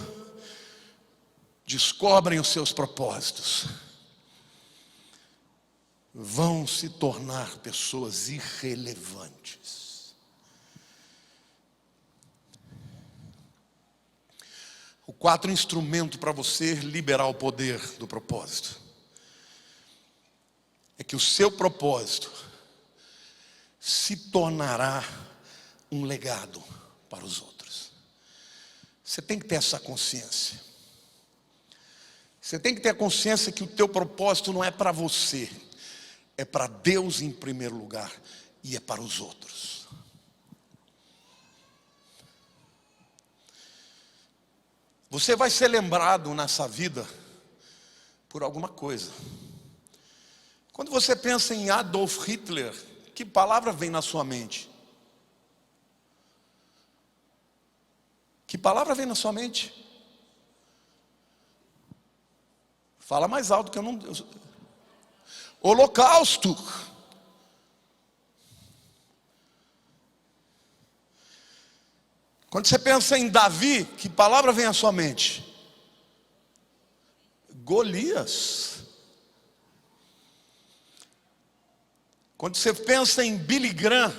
S1: descobrem os seus propósitos vão se tornar pessoas irrelevantes. O quarto instrumento para você liberar o poder do propósito é que o seu propósito se tornará um legado para os outros. Você tem que ter essa consciência. Você tem que ter a consciência que o teu propósito não é para você, é para Deus em primeiro lugar e é para os outros. Você vai ser lembrado nessa vida por alguma coisa. Quando você pensa em Adolf Hitler, que palavra vem na sua mente? Que palavra vem na sua mente? Fala mais alto que eu não... Holocausto. Quando você pensa em Davi, que palavra vem à sua mente? Golias. Quando você pensa em Billy Graham,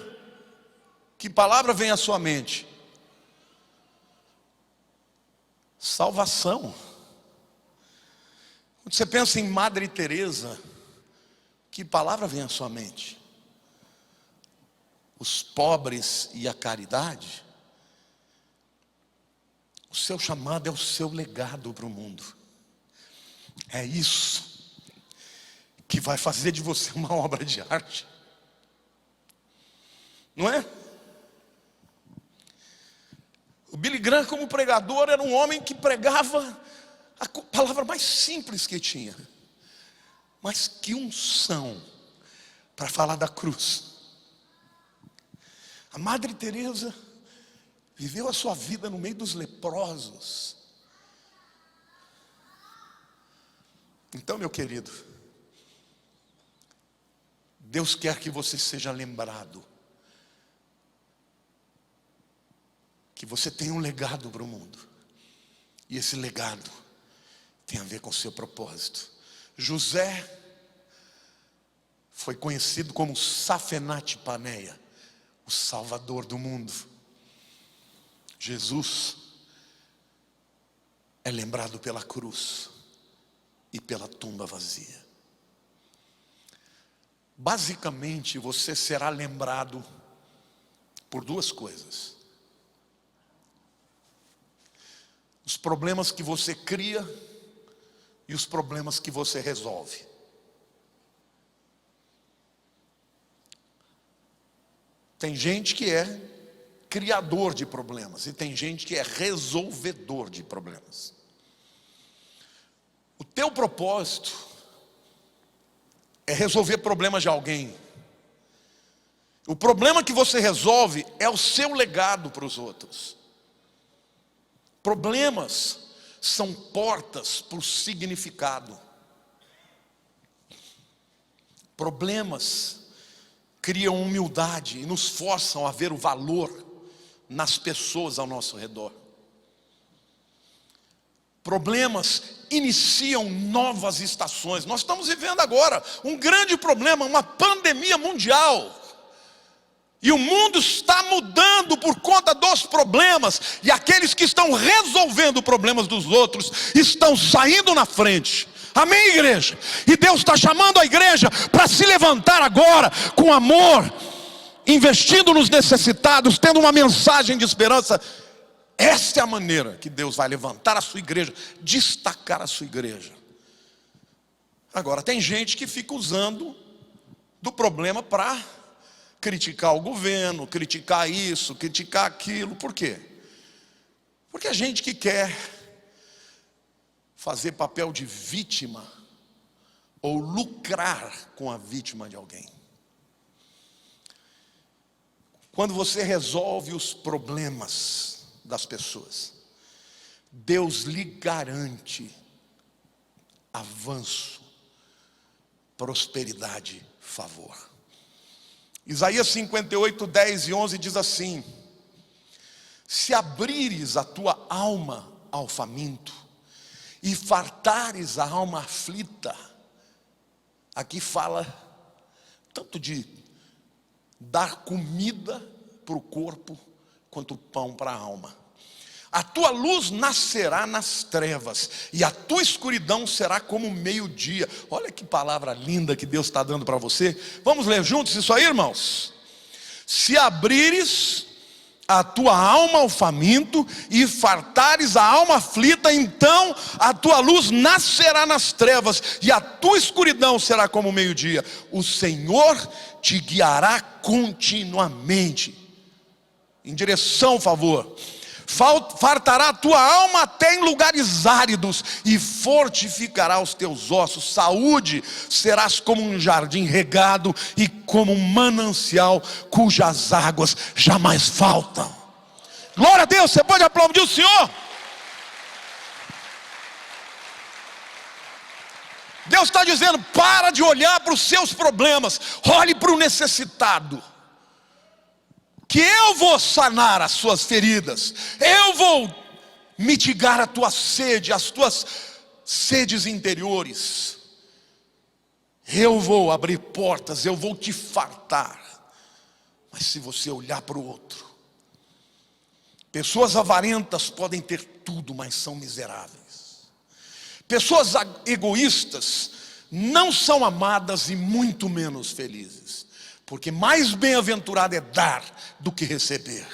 S1: que palavra vem à sua mente? Salvação. Quando você pensa em Madre Teresa, que palavra vem à sua mente? Os pobres e a caridade. O seu chamado é o seu legado para o mundo. É isso que vai fazer de você uma obra de arte. Não é? O Billy Graham, como pregador, era um homem que pregava a palavra mais simples que tinha. Mas que unção para falar da cruz. A Madre Teresa viveu a sua vida no meio dos leprosos. Então, meu querido, Deus quer que você seja lembrado, que você tenha um legado para o mundo, e esse legado tem a ver com o seu propósito. José foi conhecido como Safenate Paneia, o Salvador do mundo. Jesus é lembrado pela cruz e pela tumba vazia. Basicamente, você será lembrado por duas coisas: os problemas que você cria e os problemas que você resolve. Tem gente que é criador de problemas e tem gente que é resolvedor de problemas. O teu propósito é resolver problemas de alguém. O problema que você resolve é o seu legado para os outros. Problemas são portas para o significado. Problemas criam humildade e nos forçam a ver o valor nas pessoas ao nosso redor. Problemas iniciam novas estações. Nós estamos vivendo agora um grande problema, uma pandemia mundial. E o mundo está mudando por conta dos problemas. E aqueles que estão resolvendo problemas dos outros estão saindo na frente. Amém, igreja? E Deus está chamando a igreja para se levantar agora com amor, investindo nos necessitados, tendo uma mensagem de esperança. Essa é a maneira que Deus vai levantar a sua igreja, destacar a sua igreja. Agora, tem gente que fica usando do problema para criticar o governo, criticar isso, criticar aquilo. Por quê? Porque a gente que quer fazer papel de vítima ou lucrar com a vítima de alguém. Quando você resolve os problemas das pessoas, Deus lhe garante avanço, prosperidade, favor. Isaías 58, 10 e 11 diz assim: se abrires a tua alma ao faminto e fartares a alma aflita, aqui fala tanto de dar comida para o corpo quanto pão para a alma. A tua luz nascerá nas trevas e a tua escuridão será como o meio-dia. Olha que palavra linda que Deus está dando para você. Vamos ler juntos isso aí, irmãos? Se abrires a tua alma ao faminto e fartares a alma aflita, então a tua luz nascerá nas trevas e a tua escuridão será como o meio-dia. O Senhor te guiará continuamente em direção ao favor. Fartará a tua alma até em lugares áridos e fortificará os teus ossos. Saúde, serás como um jardim regado e como um manancial cujas águas jamais faltam. Glória a Deus, você pode aplaudir o Senhor? Deus está dizendo: para de olhar para os seus problemas, olhe para o necessitado, que eu vou sanar as suas feridas, eu vou mitigar a tua sede, as tuas sedes interiores, eu vou abrir portas, eu vou te fartar. Mas se você olhar para o outro, pessoas avarentas podem ter tudo, mas são miseráveis. Pessoas egoístas não são amadas e muito menos felizes. Porque mais bem-aventurado é dar do que receber.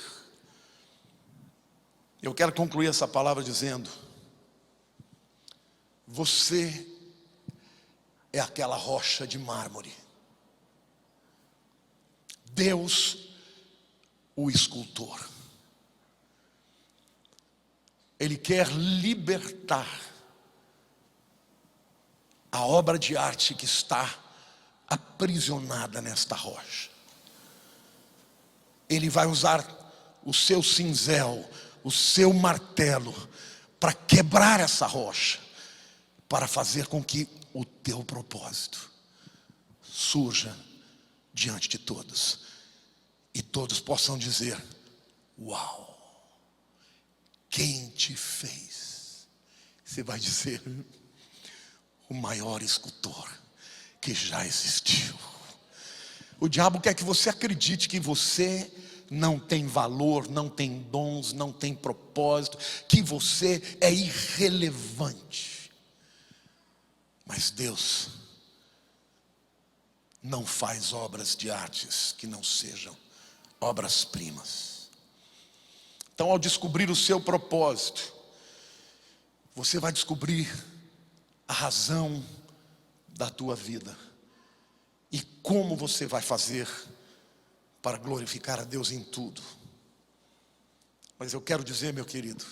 S1: Eu quero concluir essa palavra dizendo: você é aquela rocha de mármore. Deus, o escultor. Ele quer libertar a obra de arte que está aprisionada nesta rocha. Ele vai usar o seu cinzel, o seu martelo, para quebrar essa rocha, para fazer com que o teu propósito surja diante de todos, e todos possam dizer: uau, quem te fez? Você vai dizer: o maior escultor que já existiu. O diabo quer que você acredite que você não tem valor, não tem dons, não tem propósito, que você é irrelevante. Mas Deus não faz obras de artes que não sejam obras-primas. Então, ao descobrir o seu propósito, você vai descobrir a razão da tua vida e como você vai fazer para glorificar a Deus em tudo. Mas eu quero dizer, meu querido,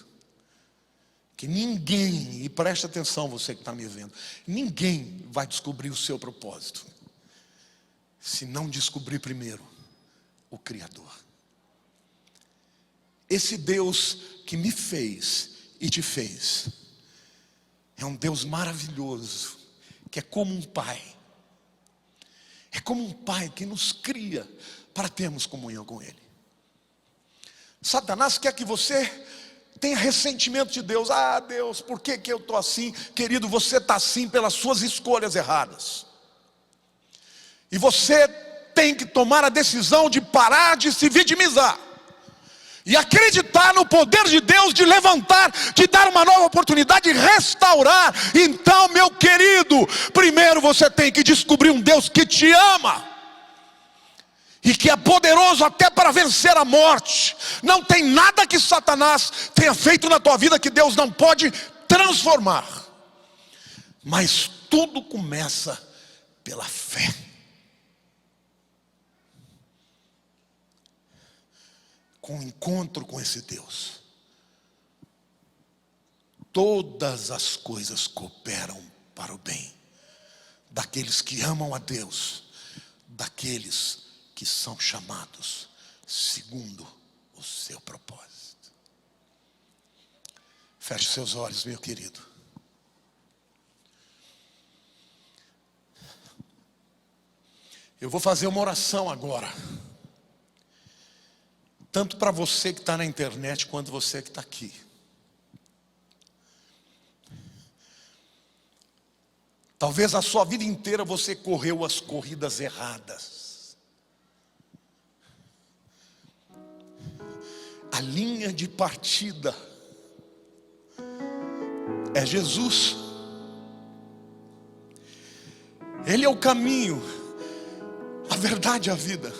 S1: que ninguém, e preste atenção você que está me vendo, ninguém vai descobrir o seu propósito se não descobrir primeiro o Criador. Esse Deus que me fez e te fez é um Deus maravilhoso, que é como um pai. É como um pai que nos cria para termos comunhão com Ele. Satanás quer que você tenha ressentimento de Deus. Ah, Deus, por que eu estou assim? Querido, você está assim pelas suas escolhas erradas. E você tem que tomar a decisão de parar de se vitimizar e acreditar no poder de Deus de levantar, de dar uma nova oportunidade, de restaurar. Então, meu querido, primeiro você tem que descobrir um Deus que te ama e que é poderoso até para vencer a morte. Não tem nada que Satanás tenha feito na tua vida que Deus não pode transformar. Mas tudo começa pela fé. Com o encontro com esse Deus. todas as coisas cooperam para o bem daqueles que amam a Deus, daqueles que são chamados segundo o seu propósito. Feche seus olhos, meu querido. Eu vou fazer uma oração agora, tanto para você que está na internet, quanto você que está aqui. Talvez a sua vida inteira você correu as corridas erradas. A linha de partida é Jesus. Ele é o caminho, a verdade e a vida.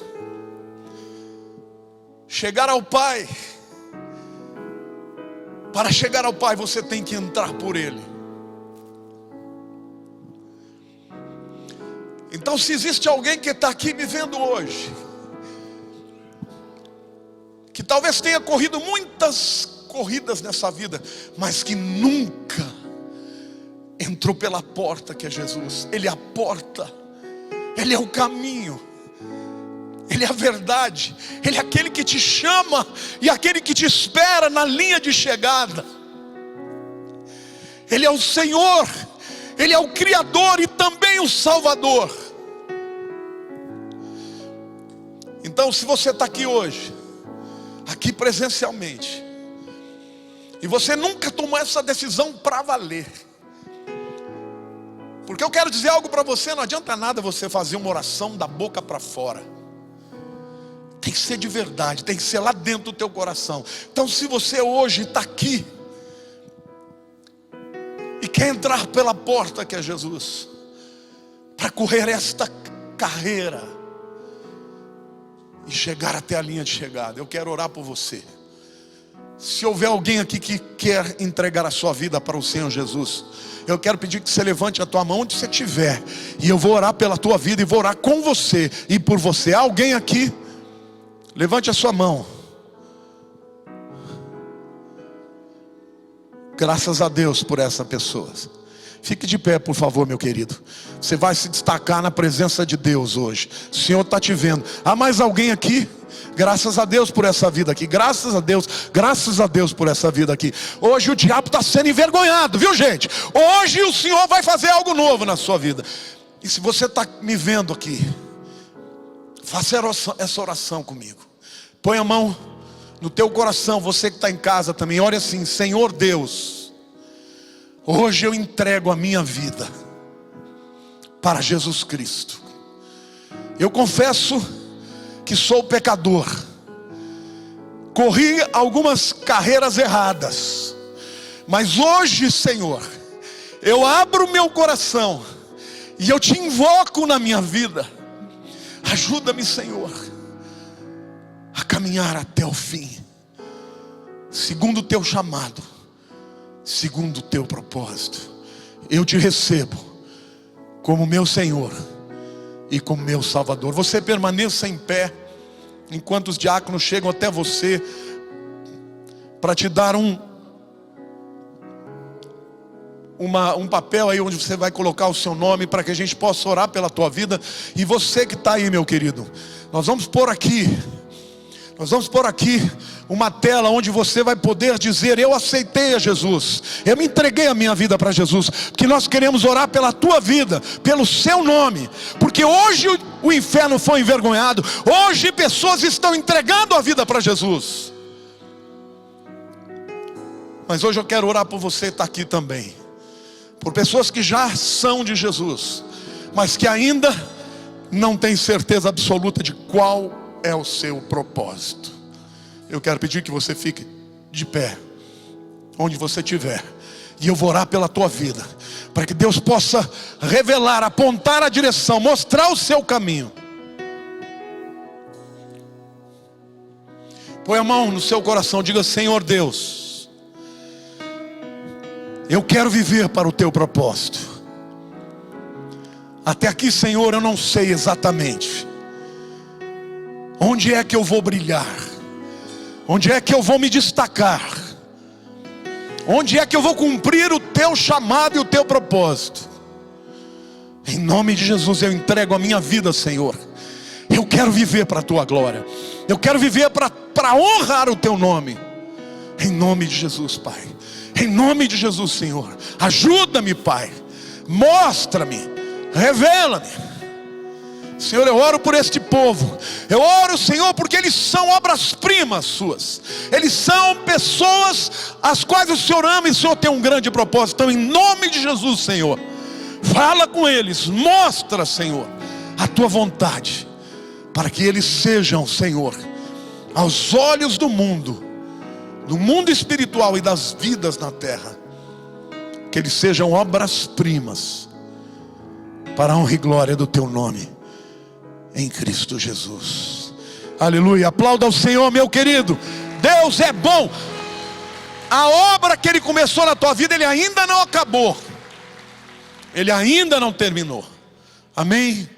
S1: Chegar ao Pai, para chegar ao Pai você tem que entrar por Ele. Então, se existe alguém que está aqui me vendo hoje, que talvez tenha corrido muitas corridas nessa vida, mas que nunca entrou pela porta que é Jesus. Ele é a porta, Ele é o caminho, Ele é a verdade, Ele é aquele que te chama e aquele que te espera na linha de chegada. Ele é o Senhor, Ele é o Criador e também o Salvador. Então, se você está aqui hoje, aqui presencialmente, e você nunca tomou essa decisão para valer, porque eu quero dizer algo para você, não adianta nada você fazer uma oração da boca para fora. Tem que ser de verdade, tem que ser lá dentro do teu coração. Então, se você hoje está aqui e quer entrar pela porta que é Jesus, para correr esta carreira e chegar até a linha de chegada, eu quero orar por você. Se houver alguém aqui que quer entregar a sua vida para o Senhor Jesus, eu quero pedir que você levante a tua mão onde você estiver, e eu vou orar pela tua vida, e vou orar com você e por você. Há alguém aqui? Levante a sua mão. Graças a Deus por essa pessoa. Fique de pé, por favor, meu querido. Você vai se destacar na presença de Deus hoje. O Senhor está te vendo. Há mais alguém aqui? Graças a Deus por essa vida aqui. Graças a Deus por essa vida aqui. Hoje o diabo está sendo envergonhado, viu, gente? Hoje o Senhor vai fazer algo novo na sua vida. E se você está me vendo aqui, faça essa oração comigo. Põe a mão no teu coração. Você que está em casa também, ore assim: Senhor Deus, hoje eu entrego a minha vida para Jesus Cristo. Eu confesso que sou pecador, corri algumas carreiras erradas, mas hoje, Senhor, eu abro meu coração e eu te invoco na minha vida. Ajuda-me, Senhor, a caminhar até o fim, segundo o teu chamado, segundo o teu propósito. Eu te recebo como meu Senhor e como meu Salvador. Você permaneça em pé enquanto os diáconos chegam até você para te dar um papel aí onde você vai colocar o seu nome, para que a gente possa orar pela tua vida. E você que está aí, meu querido, nós vamos pôr aqui uma tela onde você vai poder dizer: eu aceitei a Jesus, eu me entreguei a minha vida para Jesus, porque nós queremos orar pela tua vida, pelo seu nome, porque hoje o inferno foi envergonhado, hoje pessoas estão entregando a vida para Jesus. Mas hoje eu quero orar por você que está aqui também, por pessoas que já são de Jesus, mas que ainda não têm certeza absoluta de qual é o seu propósito. Eu quero pedir que você fique de pé onde você estiver, e eu vou orar pela tua vida, para que Deus possa revelar, apontar a direção, mostrar o seu caminho. Põe a mão no seu coração, diga: Senhor Deus, eu quero viver para o teu propósito. Até aqui, Senhor, eu não sei exatamente onde é que eu vou brilhar, onde é que eu vou me destacar. Onde é que eu vou cumprir o teu chamado e o teu propósito? Em nome de Jesus eu entrego a minha vida, Senhor. Eu quero viver para a tua glória. Eu quero viver para honrar o teu nome. Em nome de Jesus, Pai. Em nome de Jesus, Senhor. Ajuda-me, Pai. Mostra-me. Revela-me. Senhor, eu oro por este povo. Eu oro, Senhor, porque eles são obras-primas suas. Eles são pessoas as quais o Senhor ama e o Senhor tem um grande propósito. Então, em nome de Jesus, Senhor, fala com eles. Mostra, Senhor, a tua vontade, para que eles sejam, Senhor, aos olhos do mundo espiritual e das vidas na terra, que eles sejam obras-primas para a honra e glória do teu nome, em Cristo Jesus. Aleluia. Aplauda ao Senhor, meu querido. Deus é bom. A obra que Ele começou na tua vida, Ele ainda não acabou. Ele ainda não terminou. Amém?